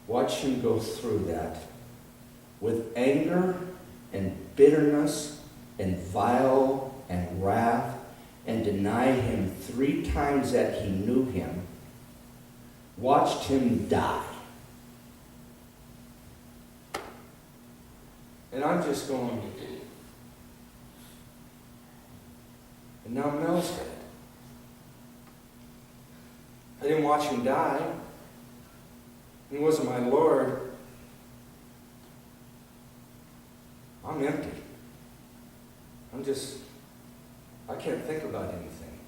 Watch him go through that with anger and bitterness and vile and wrath, and deny him 3 times that he knew him. Watched him die. And I'm just going, and now Mel's dead. I didn't watch him die. He wasn't my Lord. I'm empty. I can't think about anything.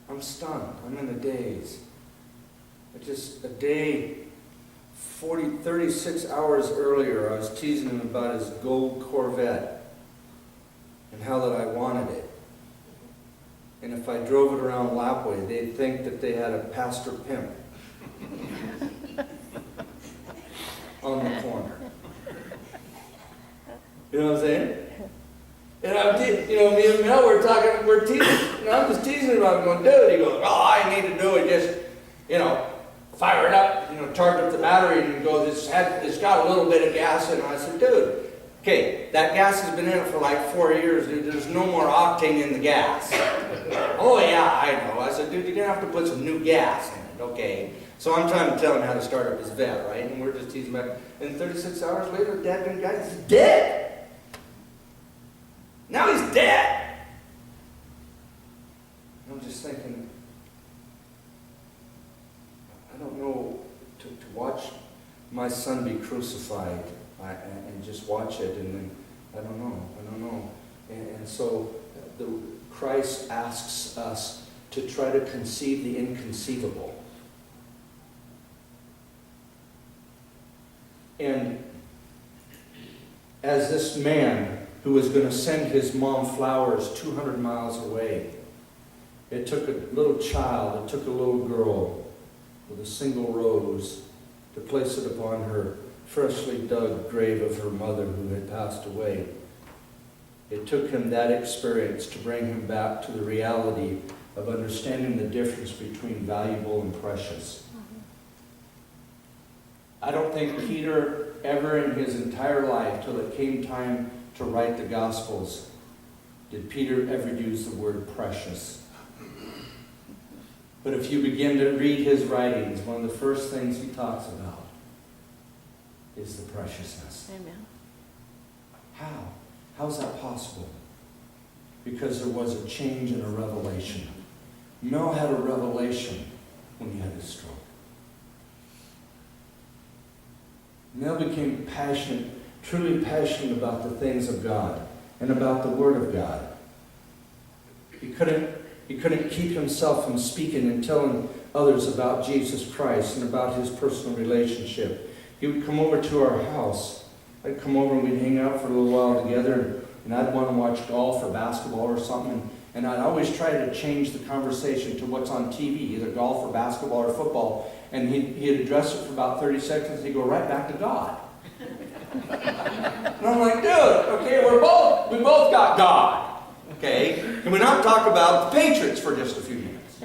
I'm stunned. I'm in a daze. A day, 36 hours earlier, I was teasing him about his gold Corvette and how that I wanted it. And if I drove it around Lapway, they'd think that they had a pastor pimp on the corner. You know what I'm saying? And me and Mel we're teasing, I'm just teasing about it, going, dude, he goes, all I need to do is just, fire it up, charge up the battery, and he goes, it's got a little bit of gas in it. I said, dude, okay, that gas has been in it for like 4 years, dude, there's no more octane in the gas. Oh yeah, I know. I said, dude, you're gonna have to put some new gas in it, okay? So I'm trying to tell him how to start up his vet, right? And we're just teasing about it. And 36 hours later, Dad been guys, he's dead. Now he's dead. I'm just thinking, I don't know, to watch my son be crucified and just watch it, and then I don't know. And so Christ asks us to try to conceive the inconceivable. And as this man who was going to send his mom flowers 200 miles away, it took a little child, it took a little girl with a single rose to place it upon her freshly dug grave of her mother who had passed away. It took him that experience to bring him back to the reality of understanding the difference between valuable and precious. I don't think Peter ever in his entire life, till it came time to write the Gospels, did Peter ever use the word precious. But if you begin to read his writings, one of the first things he talks about is the preciousness. Amen. How? How is that possible? Because there was a change and a revelation. Mel had a revelation when he had his stroke. Mel became passionate, truly passionate about the things of God and about the Word of God. He couldn't keep himself from speaking and telling others about Jesus Christ and about his personal relationship. He would come over to our house. I'd come over and we'd hang out for a little while together, and I'd want to watch golf or basketball or something, and I'd always try to change the conversation to what's on TV, either golf or basketball or football, and he'd address it for about 30 seconds, and he'd go right back to God. And I'm like, dude, okay, we both got God, okay? Can we not talk about the Patriots for just a few minutes?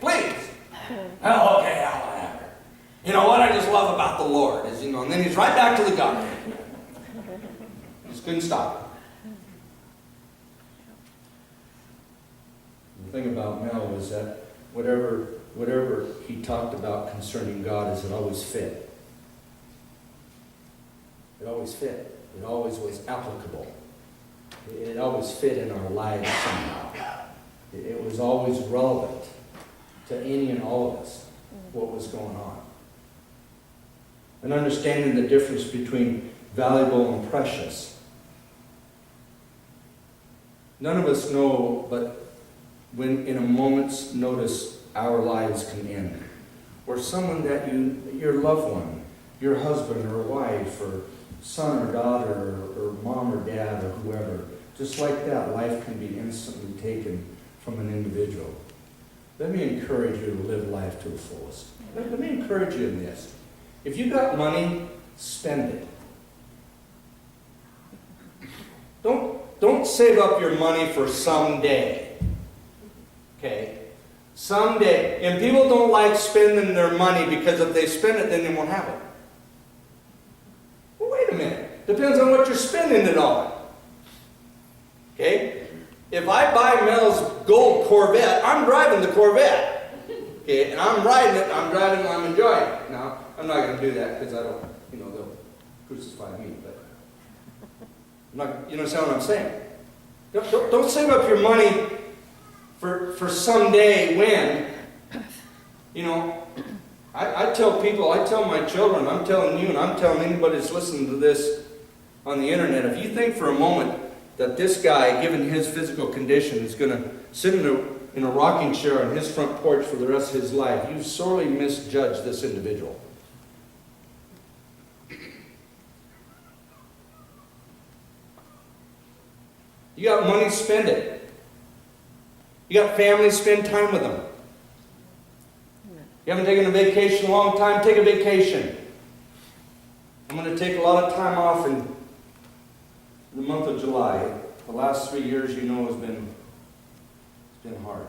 Please. Oh, okay, whatever. You know what I just love about the Lord is, and then he's right back to the God. Just couldn't stop it. The thing about Mel was that whatever he talked about concerning God, is it always fit. It always fit. It always was applicable. It always fit in our lives somehow. It was always relevant to any and all of us, what was going on. And understanding the difference between valuable and precious. None of us know, but when in a moment's notice our lives can end. Or someone that your loved one, your husband or wife, or son or daughter, or mom or dad, or whoever, just like that, life can be instantly taken from an individual. Let me encourage you to live life to the fullest. Let me encourage you in this. If you got money, spend it. Don't save up your money for someday. Okay? Someday. And people don't like spending their money because if they spend it, then they won't have it. Well, wait a minute. Depends on what you're spending it on. Okay? If I buy Mel's gold Corvette, I'm driving the Corvette. Okay? And I'm riding it, I'm driving it, I'm enjoying it. Now, I'm not going to do that because I don't, they'll crucify me. But I'm not, you understand what I'm saying? Don't save up your money for someday when, I tell people, I tell my children, I'm telling you, and I'm telling anybody that's listening to this on the internet, if you think for a moment that this guy, given his physical condition, is going to sit in a rocking chair on his front porch for the rest of his life, you've sorely misjudged this individual. You got money, spend it. You got family, spend time with them. You haven't taken a vacation in a long time, take a vacation. I'm going to take a lot of time off in the month of July. The last 3 years, has been hard.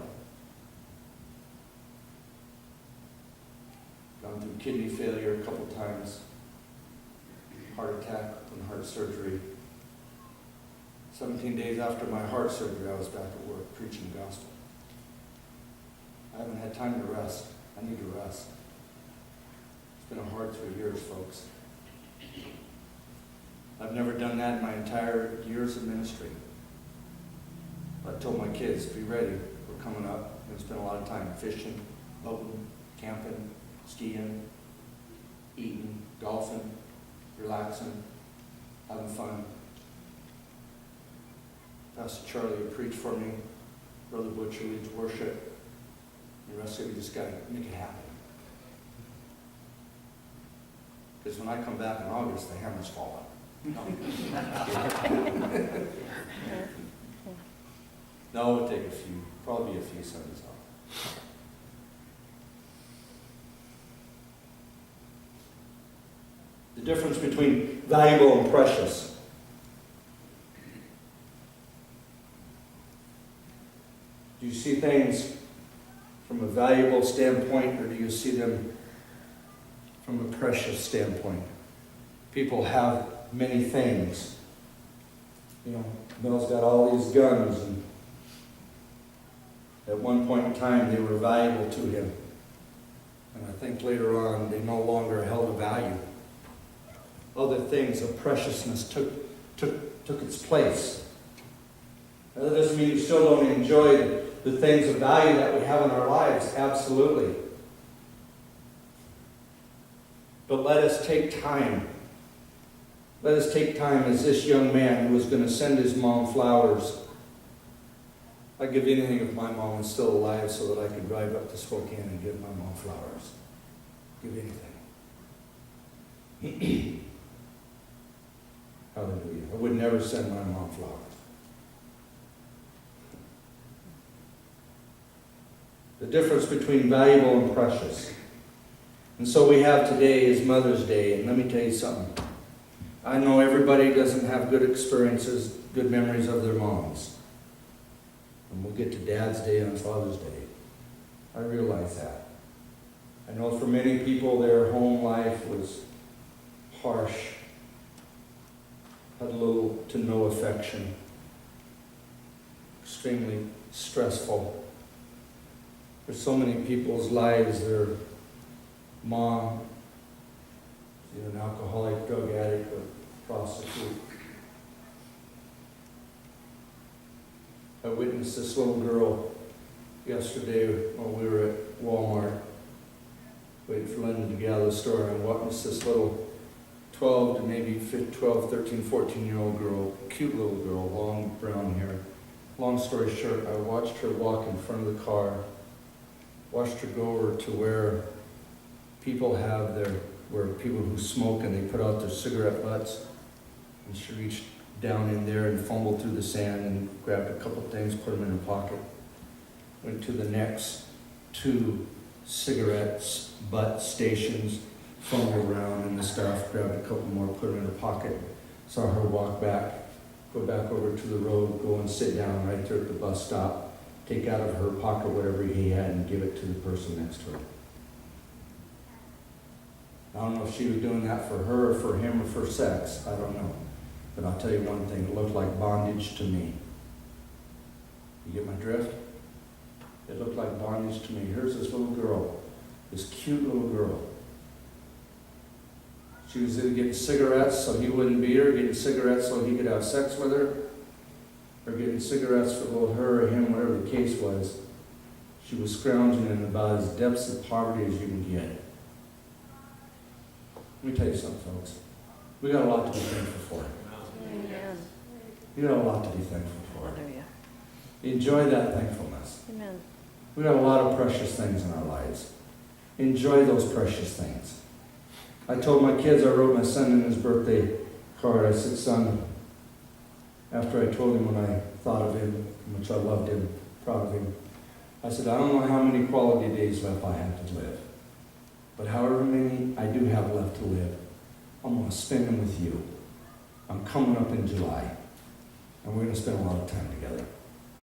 Gone through kidney failure a couple times, heart attack and heart surgery. 17 days after my heart surgery, I was back at work preaching the gospel. I haven't had time to rest. I need to rest. It's been a hard 3 years, folks. I've never done that in my entire years of ministry. I told my kids, be ready. We're coming up. We're going to spend a lot of time fishing, boating, camping, skiing, eating, golfing, relaxing, having fun. Pastor Charlie will preach for me. Brother Butcher leads worship. The rest of you just got to make it happen. Because when I come back in August, the hammer's falling. No, we'll take probably a few Sundays off. The difference between valuable and precious. Do you see things from a valuable standpoint, or do you see them from a precious standpoint? People have many things. Bill's got all these guns, and at one point in time they were valuable to him. And I think later on they no longer held a value. Other things of preciousness took its place. That doesn't mean you still don't enjoy the things of value that we have in our lives. Absolutely. But let us take time. Let us take time as this young man who was going to send his mom flowers. I'd give anything if my mom was still alive so that I could drive up to Spokane and give my mom flowers. Give anything. Hallelujah. I would never send my mom flowers. The difference between valuable and precious. And so we have today is Mother's Day, and let me tell you something. I know everybody doesn't have good experiences, good memories of their moms. And we'll get to Dad's Day on Father's Day. I realize that. I know for many people their home life was harsh, had little to no affection, extremely stressful. For so many people's lives, their mom is either an alcoholic, drug addict, or prostitute. I witnessed this little girl yesterday when we were at Walmart waiting for Linda to get out of the store. I witnessed this little 12 to maybe 12, 13, 14-year-old girl, cute little girl, long brown hair. Long story short, I watched her walk in front of the car, watched her go over to where people where people who smoke and they put out their cigarette butts. And she reached down in there and fumbled through the sand and grabbed a couple things, put them in her pocket. Went to the next 2 cigarettes butt stations, fumbled around in the stuff, grabbed a couple more, put them in her pocket. Saw her walk back, go back over to the road, go and sit down right there at the bus stop. take out of her pocket whatever he had and give it to the person next to her. I don't know if she was doing that for her or for him or for sex. I don't know. But I'll tell you one thing, it looked like bondage to me. You get my drift? It looked like bondage to me. Here's this little girl, this cute little girl. She was either getting cigarettes so he wouldn't beat her, getting cigarettes so he could have sex with her, or getting cigarettes for both her or him, whatever the case was. She was scrounging in about as depths of poverty as you can get. Let me tell you something, folks. We got a lot to be thankful for. Amen. We got a lot to be thankful for. Hallelujah. Enjoy that thankfulness. Amen. We got a lot of precious things in our lives. Enjoy those precious things. I told my kids, I wrote my son in his birthday card, I said, son, after I told him when I thought of him, how much I loved him, proud of him, I said, I don't know how many quality days left I have to live. But however many I do have left to live, I'm going to spend them with you. I'm coming up in July, and we're going to spend a lot of time together.